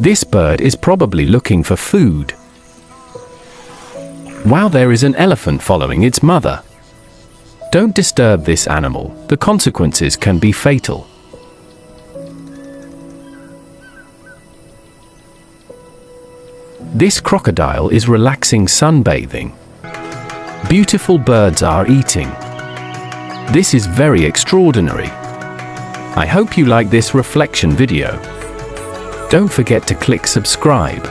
This bird is probably looking for food. Wow, there is an elephant following its mother. Don't disturb this animal, the consequences can be fatal. This crocodile is relaxing sunbathing. Beautiful birds are eating. This is very extraordinary. I hope you like this reflection video. Don't forget to click subscribe.